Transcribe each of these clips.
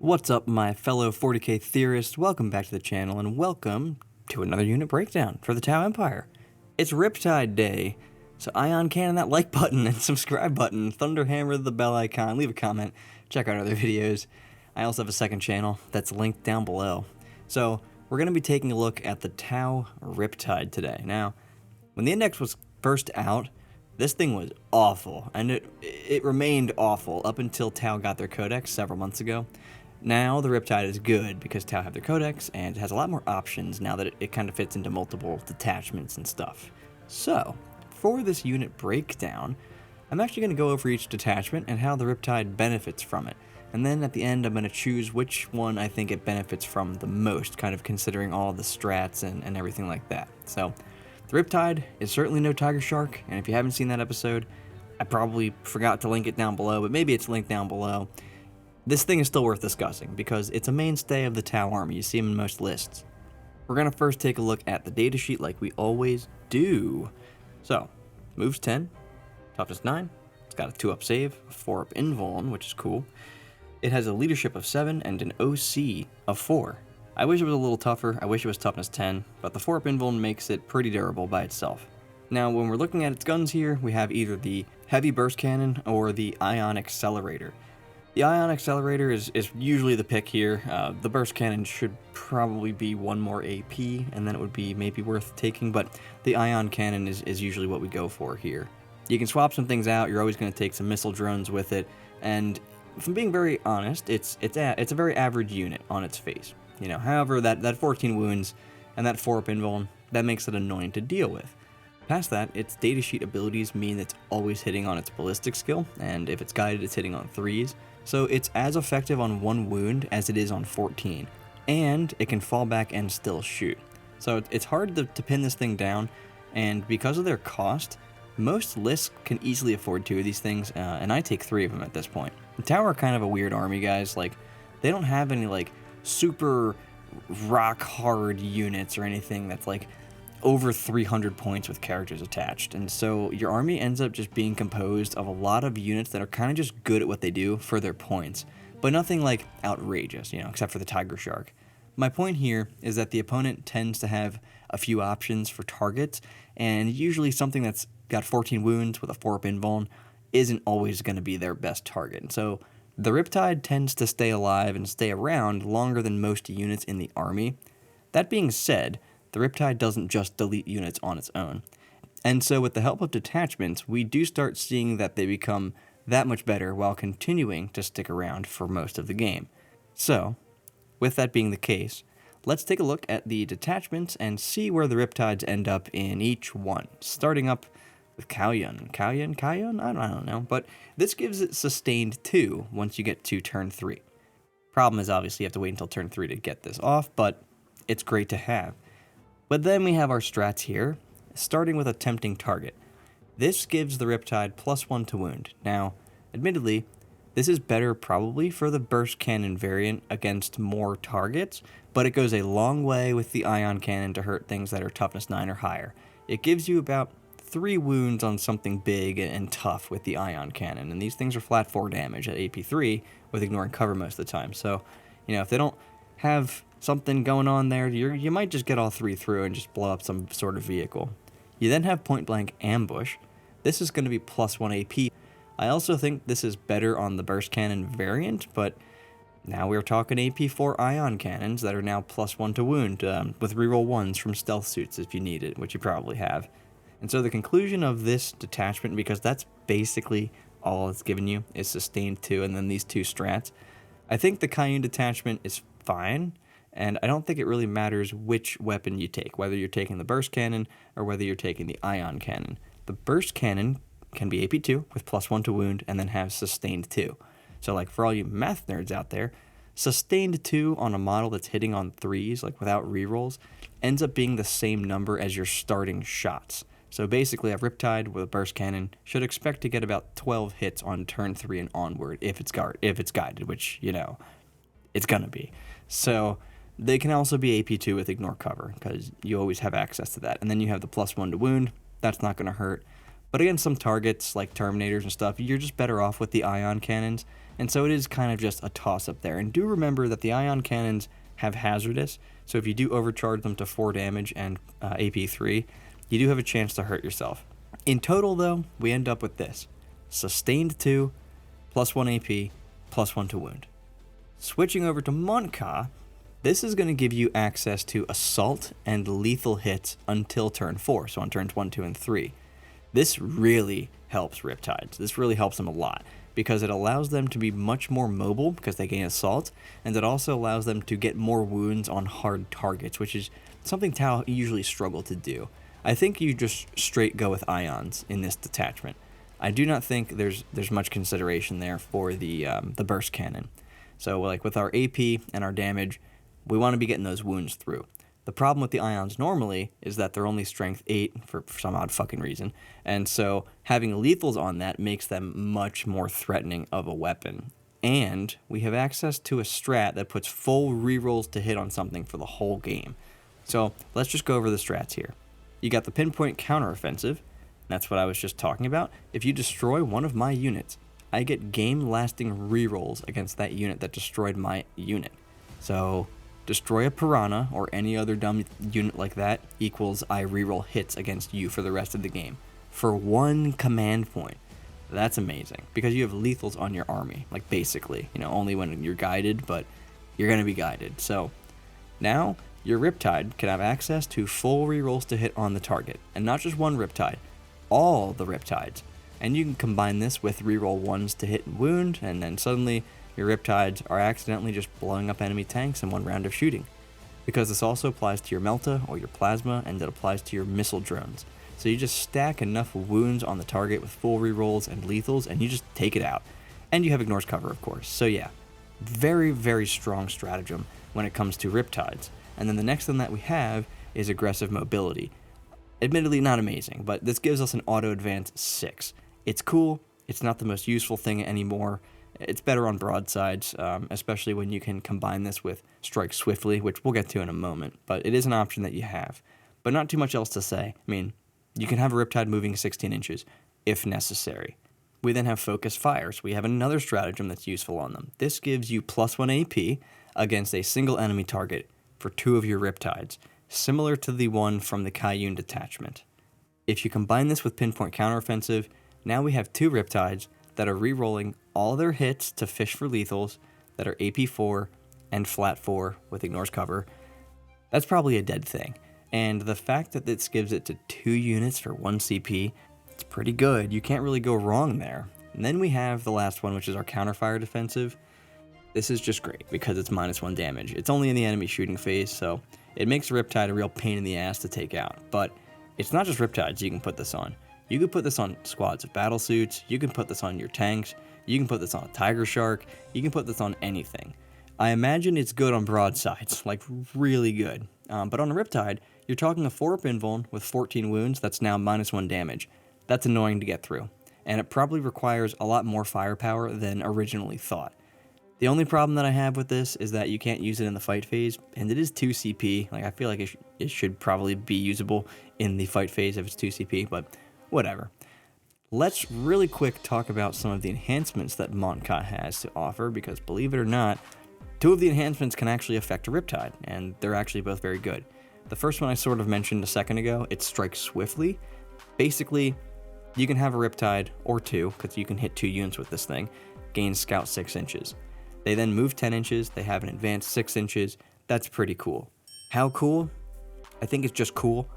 What's up, my fellow 40k theorists? Welcome back to the channel, and welcome to another unit breakdown for the Tau Empire. It's Riptide Day, so ion cannon that like button and subscribe button, thunderhammer the bell icon, leave a comment, check out other videos. I also have a second channel that's linked down below. So we're going to be taking a look at the Tau Riptide today. Now, when the index was first out, this thing was awful, and it remained awful up until Tau got their codex several months ago. Now the Riptide is good because Tau have their codex and it has a lot more options now that it kind of fits into multiple detachments and stuff. So, for this unit breakdown, I'm actually going to go over each detachment and how the Riptide benefits from it. And then at the end I'm going to choose which one I think it benefits from the most, kind of considering all the strats and everything like that. So, the Riptide is certainly no Tiger Shark, and if you haven't seen that episode, I probably forgot to link it down below, but maybe it's linked down below. This thing is still worth discussing, because it's a mainstay of the Tau army. You see them in most lists. We're going to first take a look at the datasheet like we always do. So, moves 10, toughness 9, it's got a 2-up save, a 4-up invuln, which is cool. It has a leadership of 7 and an OC of 4. I wish it was a little tougher, I wish it was toughness 10, but the 4-up invuln makes it pretty durable by itself. Now, when we're looking at its guns here, we have either the heavy burst cannon or the ion accelerator. The ion accelerator is usually the pick here. The burst cannon should probably be one more AP, and then it would be maybe worth taking, but the ion cannon is usually what we go for here. You can swap some things out, you're always going to take some missile drones with it, and if I'm being very honest, it's a very average unit on its face. You know, however, that 14 wounds and that 4-up invuln, that makes it annoying to deal with. Past that, its datasheet abilities mean it's always hitting on its ballistic skill, and if it's guided, it's hitting on 3s. So it's as effective on 1 wound as it is on 14, and it can fall back and still shoot. So it's hard to pin this thing down, and because of their cost, most lists can easily afford 2 of these things, and I take 3 of them at this point. The Tau are kind of a weird army, guys. Like, they don't have any, like, super rock-hard units or anything that's, like, over 300 points with characters attached, and so your army ends up just being composed of a lot of units that are kind of just good at what they do for their points, but nothing like outrageous, you know, except for the Tiger Shark. My point here is that the opponent tends to have a few options for targets, and usually something that's got 14 wounds with a 4-up invuln isn't always going to be their best target, and so the Riptide tends to stay alive and stay around longer than most units in the army. That being said, the Riptide doesn't just delete units on its own. And so with the help of detachments, we do start seeing that they become that much better while continuing to stick around for most of the game. So, with that being the case, let's take a look at the detachments and see where the Riptides end up in each one. Starting up with Kauyon. Kauyon? I don't know. But this gives it sustained 2 once you get to turn 3. Problem is obviously you have to wait until turn 3 to get this off, but it's great to have. But then we have our strats here, starting with a tempting target. This gives the Riptide +1 to wound. Now, admittedly, this is better probably for the burst cannon variant against more targets, but it goes a long way with the ion cannon to hurt things that are toughness 9 or higher. It gives you about 3 wounds on something big and tough with the ion cannon, and these things are flat 4 damage at AP 3 with ignoring cover most of the time. So, you know, if they don't have something going on there, you might just get all 3 through and just blow up some sort of vehicle. You then have point blank ambush. This is going to be +1 AP. I also think this is better on the burst cannon variant, but now we're talking AP 4 ion cannons that are now +1 to wound, with reroll 1s from stealth suits if you need it, which you probably have. And so the conclusion of this detachment, because that's basically all it's given you, is sustained 2 and then these 2 strats. I think the Kauyon detachment is fine, and I don't think it really matters which weapon you take, whether you're taking the burst cannon or whether you're taking the ion cannon. The burst cannon can be AP 2 with +1 to wound and then have sustained 2. So like for all you math nerds out there, sustained 2 on a model that's hitting on 3s, like without rerolls, ends up being the same number as your starting shots. So basically a Riptide with a burst cannon should expect to get about 12 hits on turn 3 and onward if it's guided, which, you know, it's gonna be. So they can also be AP 2 with ignore cover, because you always have access to that. And then you have the +1 to wound. That's not going to hurt. But against some targets like Terminators and stuff, you're just better off with the ion cannons, and so it is kind of just a toss-up there. And do remember that the ion cannons have hazardous, so if you do overcharge them to 4 damage and AP 3, you do have a chance to hurt yourself. In total, though, we end up with this. Sustained 2, plus 1 AP, plus 1 to wound. Switching over to Mont'ka, this is going to give you access to assault and lethal hits until turn 4, so on turns 1, 2, and 3. This really helps Riptides. This really helps them a lot, because it allows them to be much more mobile because they gain assault, and it also allows them to get more wounds on hard targets, which is something Tau usually struggle to do. I think you just straight go with ions in this detachment. I do not think there's much consideration there for the burst cannon. So like with our AP and our damage, we want to be getting those wounds through. The problem with the ions normally is that they're only strength 8 for some odd fucking reason, and so having lethals on that makes them much more threatening of a weapon. And we have access to a strat that puts full rerolls to hit on something for the whole game. So let's just go over the strats here. You got the pinpoint counteroffensive. That's what I was just talking about. If you destroy one of my units, I get game-lasting rerolls against that unit that destroyed my unit. So destroy a piranha or any other dumb unit like that equals I reroll hits against you for the rest of the game. For 1 command point. That's amazing, because you have lethals on your army, like basically, only when you're guided, but you're going to be guided. So now your Riptide can have access to full rerolls to hit on the target, and not just one Riptide, all the Riptides. And you can combine this with reroll 1s to hit and wound, and then suddenly your Riptides are accidentally just blowing up enemy tanks in 1 round of shooting. Because this also applies to your Melta or your Plasma, and it applies to your missile drones. So you just stack enough wounds on the target with full rerolls and lethals, and you just take it out. And you have Ignores Cover, of course. So yeah, very, very strong stratagem when it comes to Riptides. And then the next thing that we have is Aggressive Mobility. Admittedly not amazing, but this gives us an auto advance 6. It's cool, it's not the most useful thing anymore. It's better on broadsides, especially when you can combine this with Strike Swiftly, which we'll get to in a moment, but it is an option that you have. But not too much else to say. I mean, you can have a Riptide moving 16 inches, if necessary. We then have Focus Fire, so we have another stratagem that's useful on them. This gives you plus 1 AP against a single enemy target for 2 of your Riptides, similar to the one from the Kauyon detachment. If you combine this with Pinpoint Counteroffensive, now we have 2 Riptides that are re-rolling all their hits to fish for lethals that are AP 4 and flat 4 with Ignores Cover. That's probably a dead thing. And the fact that this gives it to 2 units for 1 CP, it's pretty good. You can't really go wrong there. And then we have the last one, which is our Counterfire Defensive. This is just great because it's -1 damage. It's only in the enemy shooting phase, so it makes Riptide a real pain in the ass to take out. But it's not just Riptides you can put this on. You can put this on squads of battlesuits, you can put this on your tanks, you can put this on a Tiger Shark, you can put this on anything. I imagine it's good on broadsides, like really good. But on a Riptide, you're talking a 4-up invuln with 14 wounds that's now -1 damage. That's annoying to get through, and it probably requires a lot more firepower than originally thought. The only problem that I have with this is that you can't use it in the fight phase, and it is 2 CP. Like, I feel like it should probably be usable in the fight phase if it's 2 CP, but whatever. Let's really quick talk about some of the enhancements that Mont'ka has to offer, because believe it or not, 2 of the enhancements can actually affect a Riptide, and they're actually both very good. The first one I sort of mentioned a second ago, it's Strike Swiftly. Basically, you can have a Riptide, or 2, because you can hit 2 units with this thing, gain Scout 6 inches. They then move 10 inches, they have an advanced 6 inches. That's pretty cool. How cool? I think it's just cool.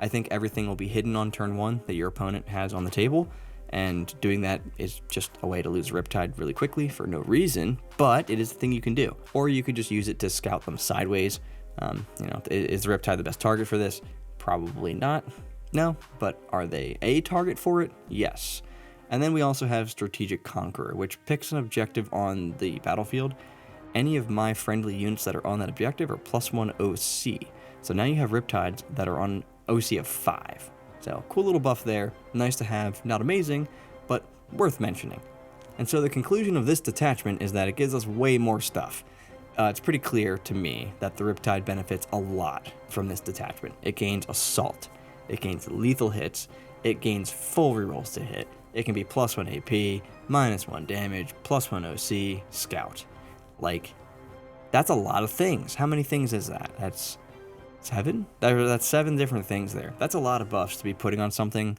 I think everything will be hidden on turn 1 that your opponent has on the table, and doing that is just a way to lose Riptide really quickly for no reason, but it is a thing you can do. Or you could just use it to scout them sideways. Is the Riptide the best target for this? Probably not. No, but are they a target for it? Yes. And then we also have Strategic Conqueror, which picks an objective on the battlefield. Any of my friendly units that are on that objective are +1 OC. So now you have Riptides that are on OC of 5. So cool little buff there, nice to have, not amazing, but worth mentioning. And so the conclusion of this detachment is that it gives us way more stuff. It's pretty clear to me that the Riptide benefits a lot from this detachment. It gains Assault, it gains lethal hits, it gains full rerolls to hit. It can be +1 AP, -1 damage, +1 OC, Scout. Like, that's a lot of things. How many things is that? That's 7? That's 7 different things there. That's a lot of buffs to be putting on something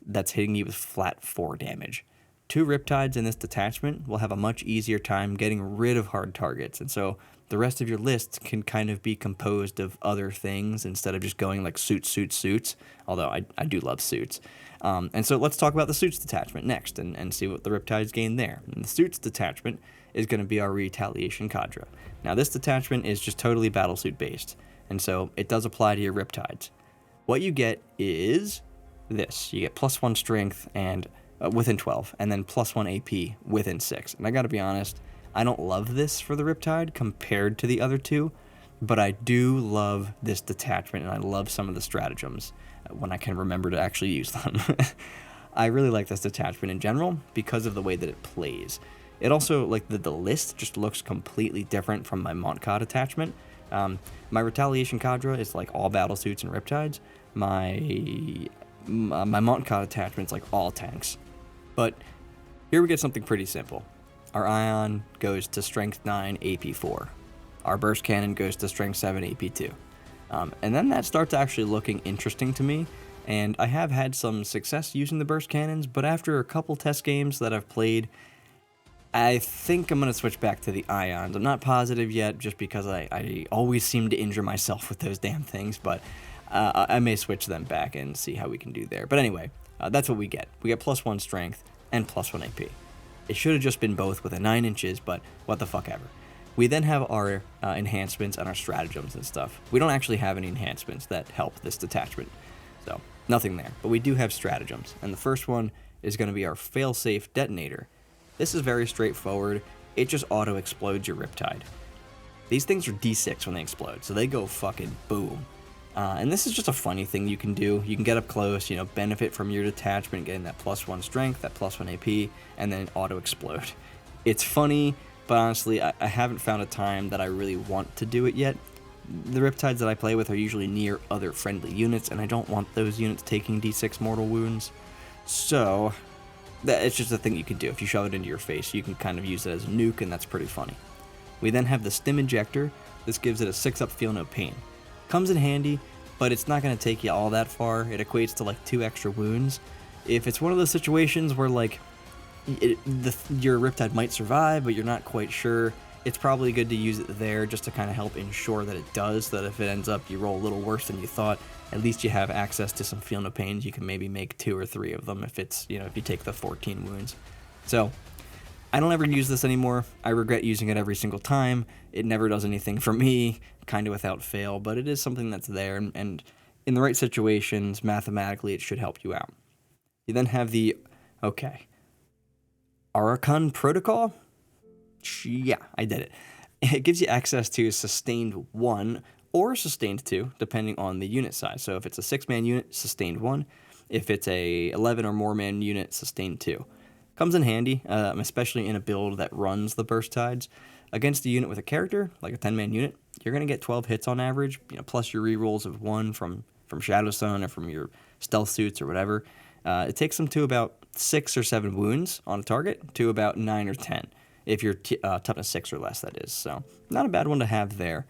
that's hitting you with flat 4 damage. 2 Riptides in this detachment will have a much easier time getting rid of hard targets, and so the rest of your list can kind of be composed of other things instead of just going like suits, although I do love suits. And so let's talk about the suits detachment next and see what the Riptides gain there. And the suits detachment is going to be our Retaliation Cadre. Now this detachment is just totally battlesuit based, and so it does apply to your Riptides. What you get is this. You get +1 strength and within 12, and then +1 AP within 6. And I gotta be honest, I don't love this for the Riptide compared to the other two, but I do love this detachment, and I love some of the stratagems when I can remember to actually use them. I really like this detachment in general because of the way that it plays. It also, like, the list just looks completely different from my Mont'ka detachment. My Retaliation Cadre is like all battlesuits and Riptides. My Mont'ka detachment's like all tanks. But here we get something pretty simple. Our Ion goes to Strength 9, AP 4. Our Burst Cannon goes to Strength 7, AP 2. And then that starts actually looking interesting to me, and I have had some success using the Burst Cannons, but after a couple test games that I've played, I think I'm going to switch back to the Ions. I'm not positive yet, just because I always seem to injure myself with those damn things, but I may switch them back and see how we can do there. But anyway, that's what we get. We get +1 strength and +1 AP. It should have just been both with a 9 inches, but what the fuck ever. We then have our enhancements and our stratagems and stuff. We don't actually have any enhancements that help this detachment, so nothing there. But we do have stratagems, and the first one is going to be our failsafe detonator. This is very straightforward. It just auto-explodes your Riptide. These things are D6 when they explode, so they go fucking boom. And this is just a funny thing you can do. You can get up close, benefit from your detachment, getting that +1 strength, that +1 AP, and then auto-explode. It's funny, but honestly, I haven't found a time that I really want to do it yet. The Riptides that I play with are usually near other friendly units, and I don't want those units taking D6 mortal wounds. So, it's just a thing you can do. If you shove it into your face, you can kind of use it as a nuke, and that's pretty funny. We then have the Stim Injector. This gives it a 6-up Feel No Pain. Comes in handy, but it's not going to take you all that far. It equates to like 2 extra wounds. If it's one of those situations where like your Riptide might survive, but you're not quite sure, it's probably good to use it there just to kind of help ensure that it does, so that if it ends up you roll a little worse than you thought, at least you have access to some Feel No Pains. You can maybe make 2 or 3 of them if it's, if you take the 14 wounds. So, I don't ever use this anymore. I regret using it every single time. It never does anything for me, kind of without fail, but it is something that's there, and in the right situations, mathematically, it should help you out. You then have the, Archon Protocol? Yeah, I did it. It gives you access to Sustained 1 or Sustained 2, depending on the unit size. So if it's a 6-man unit, Sustained 1. If it's a 11 or more man unit, Sustained 2. Comes in handy, especially in a build that runs the Burst Tides. Against a unit with a character, like a 10-man unit, you're going to get 12 hits on average, plus your rerolls of 1 from Shadowstone or from your stealth suits or whatever. It takes them to about 6 or 7 wounds on a target to about 9 or 10, if you're toughness 6 or less, that is. So not a bad one to have there.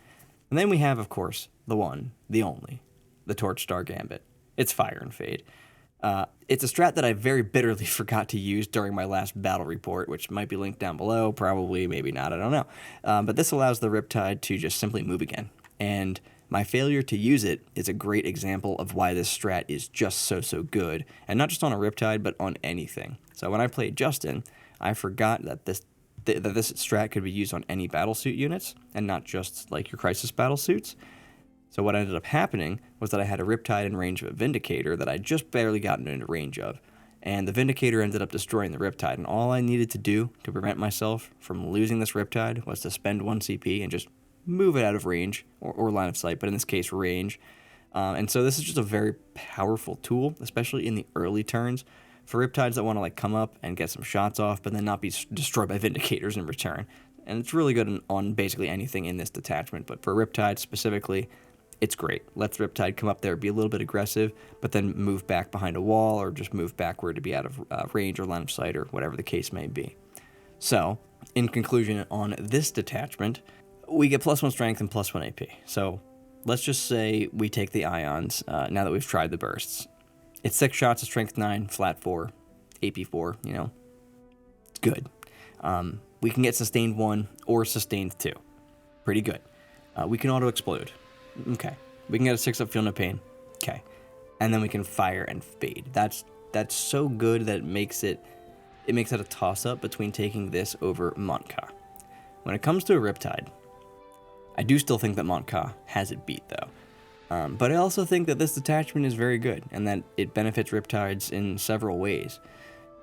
And then we have, of course, the one, the only, the Torchstar Gambit. It's Fire and Fade. It's a strat that I very bitterly forgot to use during my last battle report, which might be linked down below, probably, maybe not, I don't know. But this allows the Riptide to just simply move again. And my failure to use it is a great example of why this strat is just so good. And not just on a Riptide, but on anything. So when I played Justin, I forgot that this strat could be used on any battlesuit units, and not just like your Crisis battlesuits. So what ended up happening was that I had a Riptide in range of a Vindicator that I just barely gotten into range of, and the Vindicator ended up destroying the Riptide, and all I needed to do to prevent myself from losing this Riptide was to spend 1 CP and just move it out of range, or line of sight, but in this case range. And so this is just a very powerful tool, especially in the early turns, for Riptides that want to like come up and get some shots off, but then not be destroyed by Vindicators in return. And it's really good on basically anything in this detachment, but for Riptide specifically, it's great. Lets Riptide come up there, be a little bit aggressive, but then move back behind a wall or just move backward to be out of range or line of sight or whatever the case may be. So, in conclusion on this detachment, we get +1 strength and +1 AP. So, let's just say we take the ions now that we've tried the bursts. It's 6 shots of strength 9, flat 4, AP 4, you know. It's good. We can get sustained 1 or sustained 2. Pretty good. We can auto-explode. Okay. We can get a 6-up feel no pain. Okay. And then we can fire and fade. That's so good that it makes it a toss-up between taking this over Mont'ka. When it comes to a Riptide, I do still think that Mont'ka has it beat, though. But I also think that this detachment is very good, and that it benefits Riptides in several ways.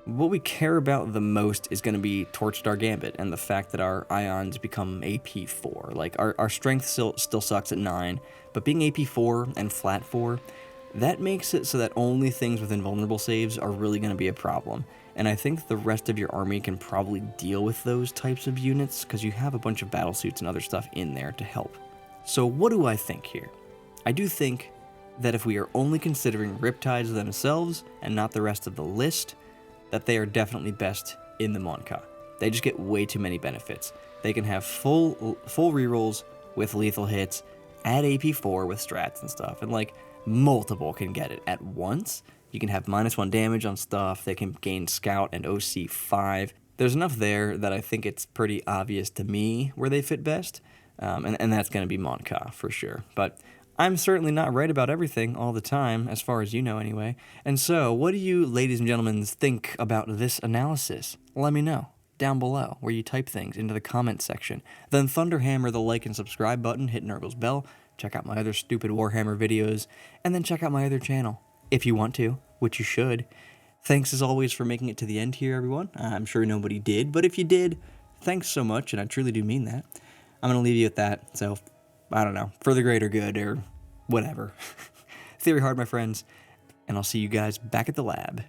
What we care about the most is going to be Torchstar Gambit, and the fact that our ions become AP 4. Like, our strength still sucks at 9, but being AP 4 and flat 4, that makes it so that only things with invulnerable saves are really going to be a problem. And I think the rest of your army can probably deal with those types of units, because you have a bunch of battlesuits and other stuff in there to help. So what do I think here? I do think that if we are only considering Riptides themselves and not the rest of the list, that they are definitely best in the Mont'ka. They just get way too many benefits. They can have full rerolls with lethal hits, add AP 4 with strats and stuff, and like multiple can get it at once. You can have -1 damage on stuff. They can gain Scout and OC 5. There's enough there that I think it's pretty obvious to me where they fit best, and that's going to be Mont'ka for sure. But I'm certainly not right about everything all the time, as far as you know anyway. And so, what do you, ladies and gentlemen, think about this analysis? Let me know down below, where you type things into the comment section. Then thunderhammer the like and subscribe button, hit Nurgle's bell, check out my other stupid Warhammer videos, and then check out my other channel, if you want to, which you should. Thanks as always for making it to the end here, everyone. I'm sure nobody did, but if you did, thanks so much, and I truly do mean that. I'm going to leave you with that, so, I don't know, for the greater good, or whatever. Theory hard, my friends, and I'll see you guys back at the lab.